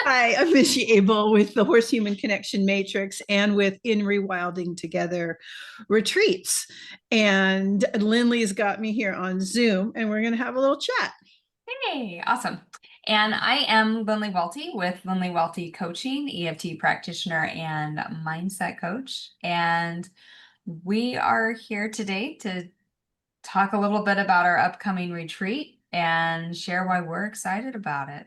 Hi, I'm Michie Abel with the Horse Human Connection Matrix and with In Rewilding Together retreats. And Lynley's got me here on Zoom, and we're going to have a little chat. Hey, awesome. And I am Lynley Welte with Lynley Welte Coaching, EFT practitioner and mindset coach. And we are here today to talk a little bit about our upcoming retreat and share why we're excited about it.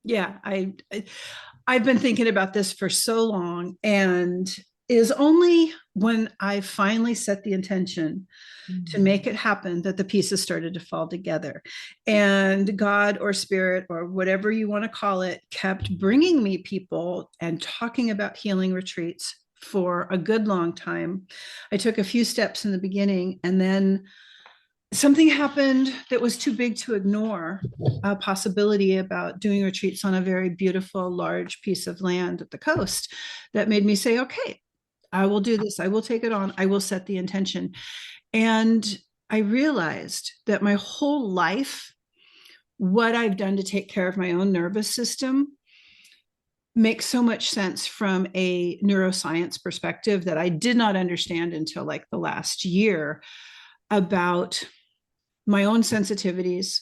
Yeah, I've been thinking about this for so long, and is only when I finally set the intention to make Mhm. it happen that the pieces started to fall together. And God or spirit or whatever you want to call it kept bringing me people and talking about healing retreats for a good long time. I took a few steps in the beginning, and then something happened that was too big to ignore, a possibility about doing retreats on a very beautiful, large piece of land at the coast, that made me say, okay, I will do this. I will take it on. I will set the intention. And I realized that my whole life, what I've done to take care of my own nervous system makes so much sense from a neuroscience perspective that I did not understand until like the last year, about my own sensitivities,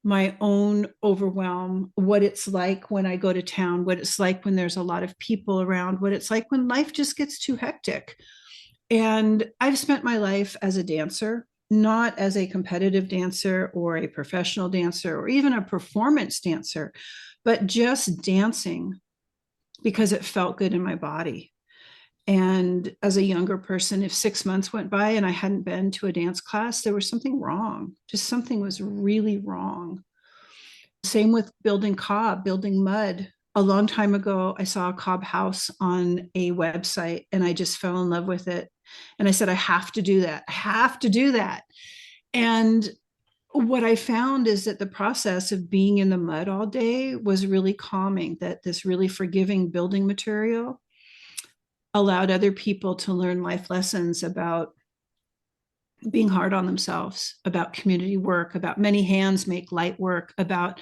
my own overwhelm, what it's like when I go to town, what it's like when there's a lot of people around, what it's like when life just gets too hectic. And I've spent my life as a dancer, not as a competitive dancer or a professional dancer or even a performance dancer, but just dancing because it felt good in my body. And as a younger person, if 6 months went by and I hadn't been to a dance class, there was something wrong. Just something was really wrong. Same with building cob, building mud. A long time ago, I saw a cob house on a website and I just fell in love with it. And I said, I have to do that. I have to do that. And what I found is that the process of being in the mud all day was really calming, that this really forgiving building material allowed other people to learn life lessons about being hard on themselves, about community work, about many hands make light work, about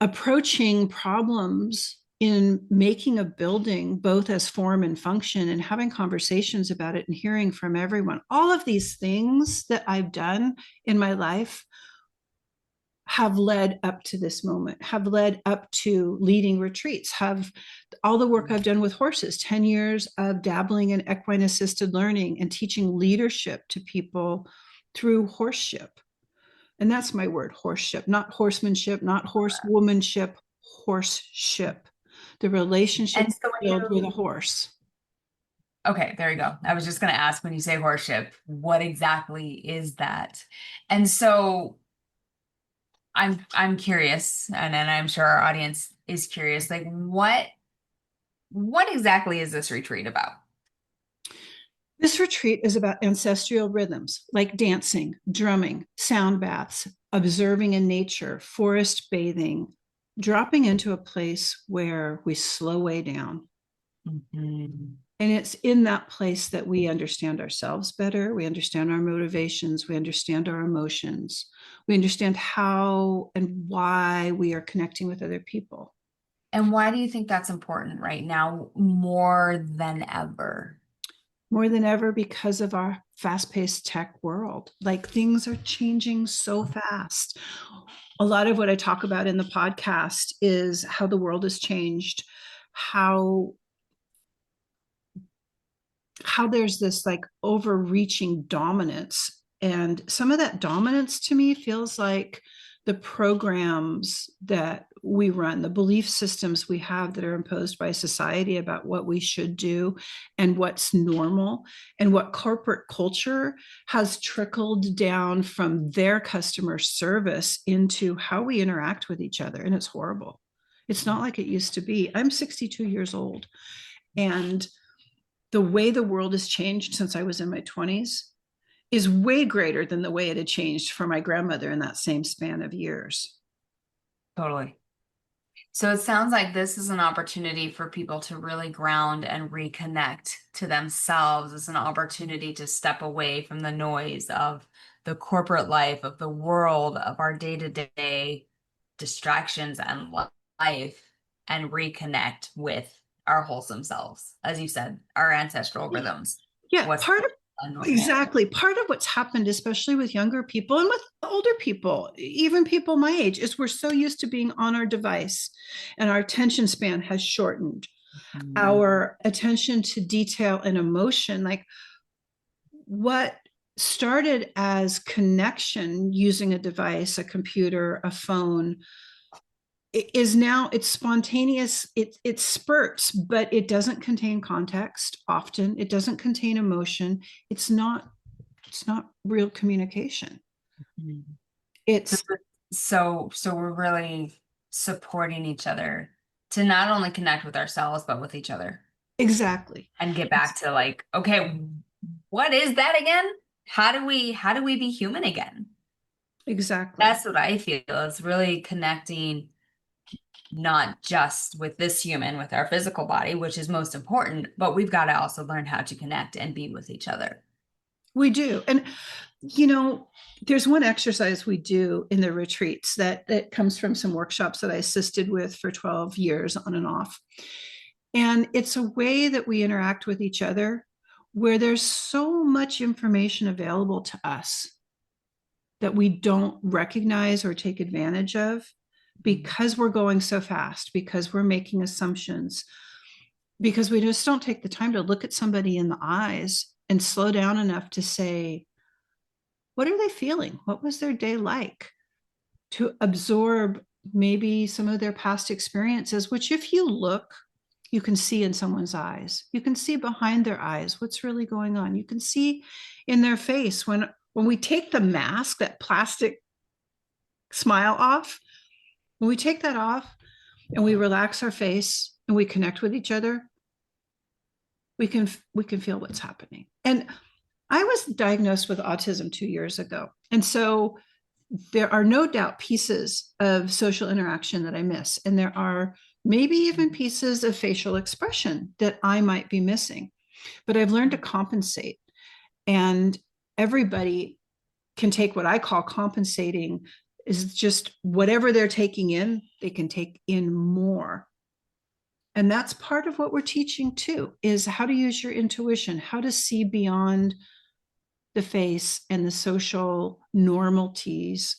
approaching problems in making a building both as form and function, and having conversations about it and hearing from everyone. All of these things that I've done in my life have led up to this moment, have led up to leading retreats, have all the work I've done with horses, 10 years of dabbling in equine assisted learning and teaching leadership to people through horseship. And that's my word, horseship, not horsemanship, not horsewomanship, horseship. The relationship And so when build with a you, horse. okay, there you go. I was just going to ask when you say horseship, what exactly is that? And so I'm curious, and I'm sure our audience is curious, like what exactly is this retreat about? This retreat is about ancestral rhythms like dancing, drumming, sound baths, observing in nature, forest bathing, dropping into a place where we slow way down. Mhm. And it's in that place that we understand ourselves better. We understand our motivations. We understand our emotions. We understand how and why we are connecting with other people. And why do you think that's important right now more than ever? More than ever because of our fast-paced tech world. Like, things are changing so fast. A lot of what I talk about in the podcast is how the world has changed, how there's this like overreaching dominance, and some of that dominance to me feels like the programs that we run, the belief systems we have that are imposed by society about what we should do and what's normal, and what corporate culture has trickled down from their customer service into how we interact with each other. And it's horrible. It's not like it used to be. I'm 62 years old, and the way the world has changed since I was in my 20s is way greater than the way it had changed for my grandmother in that same span of years. Totally. So it sounds like this is an opportunity for people to really ground and reconnect to themselves. It's an opportunity to step away from the noise of the corporate life, of the world, of our day-to-day distractions and life, and reconnect with our wholesome selves. As you said, our ancestral rhythms. Yeah, What's part of normal. exactly part of what's happened, especially with younger people and with older people, even people my age, is we're so used to being on our device and our attention span has shortened. Mhm. Our attention to detail and emotion, like what started as connection using a device, a computer, a phone, is now it's spontaneous, it spurts, but it doesn't contain context. Often it doesn't contain emotion. It's not real communication. Mhm. So, It's so we're really supporting each other to not only connect with ourselves, but with each other exactly. and get back to like, okay, what is that again? How do we be human again? Exactly. That's what I feel is really connecting not just with this human, with our physical body, which is most important, but we've got to also learn how to connect and be with each other. We do. And you know, there's one exercise we do in the retreats that comes from some workshops that I assisted with for 12 years on and off. And it's a way that we interact with each other where there's so much information available to us that we don't recognize or take advantage of because we're going so fast, because we're making assumptions, because we just don't take the time to look at somebody in the eyes and slow down enough to say, what are they feeling? What was their day like? To absorb maybe some of their past experiences, which, if you look, you can see in someone's eyes. You can see behind their eyes what's really going on. You can see in their face when we take the mask, that plastic smile off, when we take that off and we relax our face and we connect with each other, we can feel what's happening. And I was diagnosed with autism 2 years ago. And so there are no doubt pieces of social interaction that I miss. And there are maybe even pieces of facial expression that I might be missing. But I've learned to compensate. And everybody can take what I call compensating, is just whatever they're taking in, they can take in more. And that's part of what we're teaching too, is how to use your intuition, how to see beyond the face and the social normalities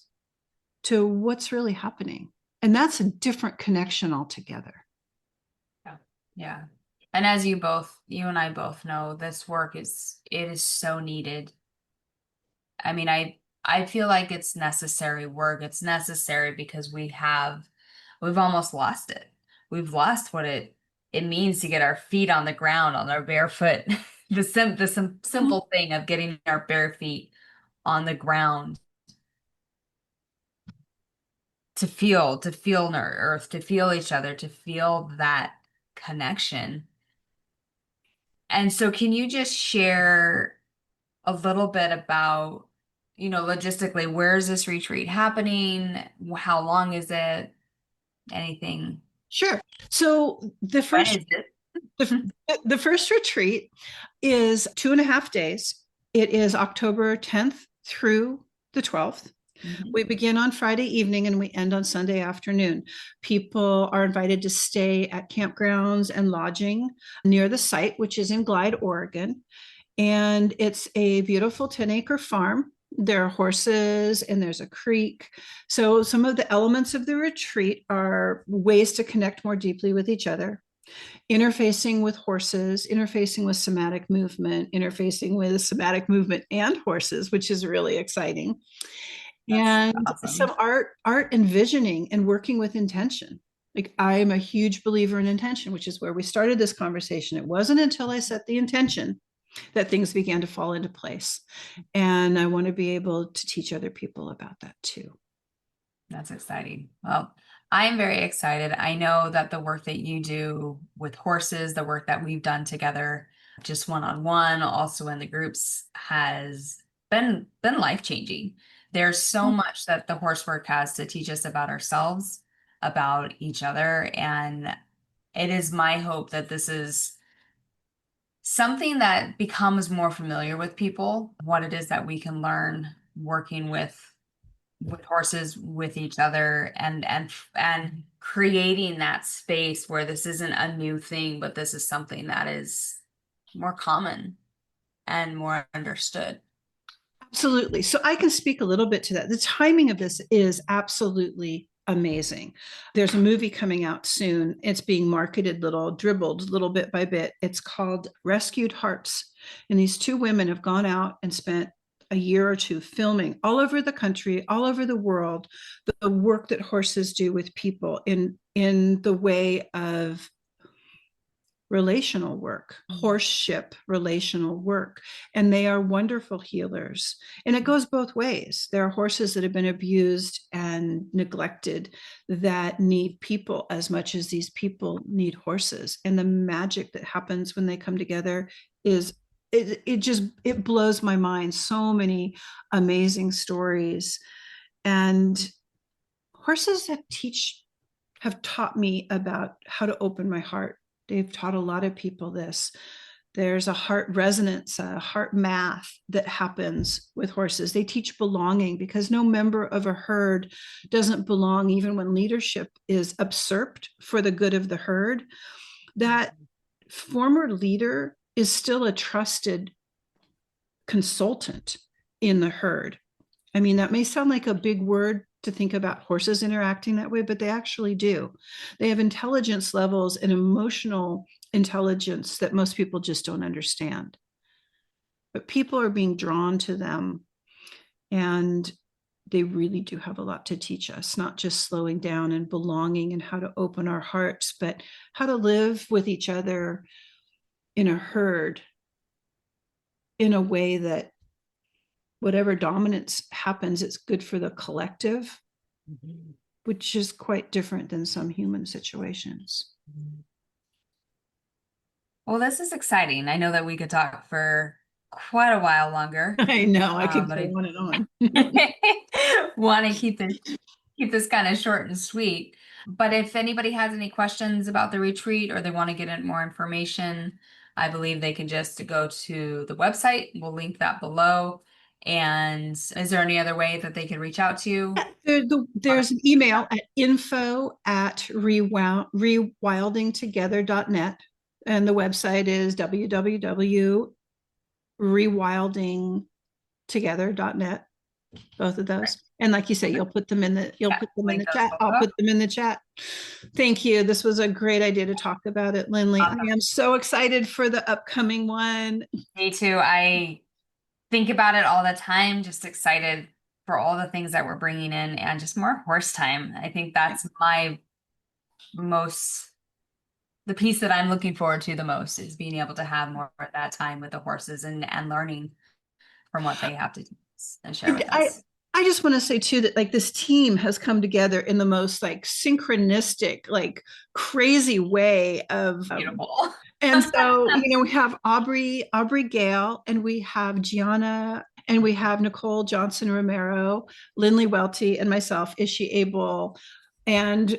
to what's really happening. And that's a different connection altogether. Yeah. Yeah. And as you and I both know, this work it is so needed. I mean, I feel like it's necessary work. It's necessary because we've almost lost it. We've lost what it means to get our feet on the ground on our bare foot. The simple thing of getting our bare feet on the ground to feel on our earth, to feel each other, to feel that connection. And so can you just share a little bit about, logistically, where is this retreat happening? How long is it? Anything? Sure. So When is it? the first retreat is 2.5 days. It is October 10th through the 12th. Mhm. We begin on Friday evening and we end on Sunday afternoon. People are invited to stay at campgrounds and lodging near the site, which is in Glide, Oregon. And it's a beautiful 10-acre farm. There are horses and there's a creek. So some of the elements of the retreat are ways to connect more deeply with each other, interfacing with horses, interfacing with somatic movement, interfacing with somatic movement and horses, which is really exciting. That's And awesome. some art envisioning and working with intention. Like, I'm a huge believer in intention, which is where we started this conversation. It wasn't until I set the intention that things began to fall into place. And I want to be able to teach other people about that too. That's exciting. Well, I'm very excited. I know that the work that you do with horses, the work that we've done together, just one-on-one, also in the groups, has been life-changing. There's so much that the horse work has to teach us about ourselves, about each other, and it is my hope that this is something that becomes more familiar with people, what it is that we can learn working with with horses with each other, and creating that space where this isn't a new thing, but this is something that is more common and more understood. Absolutely. So I can speak a little bit to that. The timing of this is absolutely amazing. There's a movie coming out soon. It's being marketed dribbled little bit by bit. It's called Rescued Hearts. And these two women have gone out and spent a year or two filming all over the country, all over the world, the work that horses do with people in the way of relational work, horseship relational work. And they are wonderful healers. And it goes both ways. There are horses that have been abused and neglected that need people as much as these people need horses. And the magic that happens when they come together is it blows my mind. So many amazing stories. And horses have taught me about how to open my heart. They've taught a lot of people this. There's a heart resonance, a heart math that happens with horses. They teach belonging because no member of a herd doesn't belong, even when leadership is usurped for the good of the herd. That former leader is still a trusted consultant in the herd. I mean, that may sound like a big word to think about horses interacting that way, but they actually do. They have intelligence levels and emotional intelligence that most people just don't understand. But people are being drawn to them, and they really do have a lot to teach us, not just slowing down and belonging and how to open our hearts, but how to live with each other in a herd in a way that whatever dominance happens, it's good for the collective, which is quite different than some human situations. Well, this is exciting. I know that we could talk for quite a while longer, I know I could but go I on and on. want to keep this kind of short and sweet. But if anybody has any questions about the retreat or they want to get more information, I believe they can just go to the website. We'll link that below. And is there any other way that they can reach out to you? There's an email at info@rewildingtogether.net. And the website is www.rewildingtogether.net. Both of those. And like you say, you'll put them in the Link those chat. I'll below. put them in the chat. Thank you. This was a great idea to talk about it, Lynley. Awesome. I am so excited for the upcoming one. Me too. I think about it all the time, just excited for all the things that we're bringing in and just more horse time. I think that's the piece that I'm looking forward to the most is being able to have more of that time with the horses and learning from what they have to do and share with I, us. I just want to say too that like this team has come together in the most like synchronistic, like crazy way of Beautiful. and so we have Aubree Gale, and we have Gianna, and we have Nichole Johnson Romero, Lynley Welte, and myself, Is She Able? And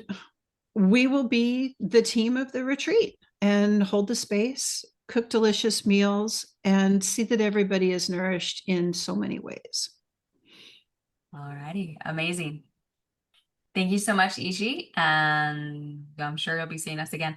we will be the team of the retreat and hold the space, cook delicious meals, and see that everybody is nourished in so many ways. All righty. Amazing. Thank you so much, Ishi. And I'm sure you'll be seeing us again.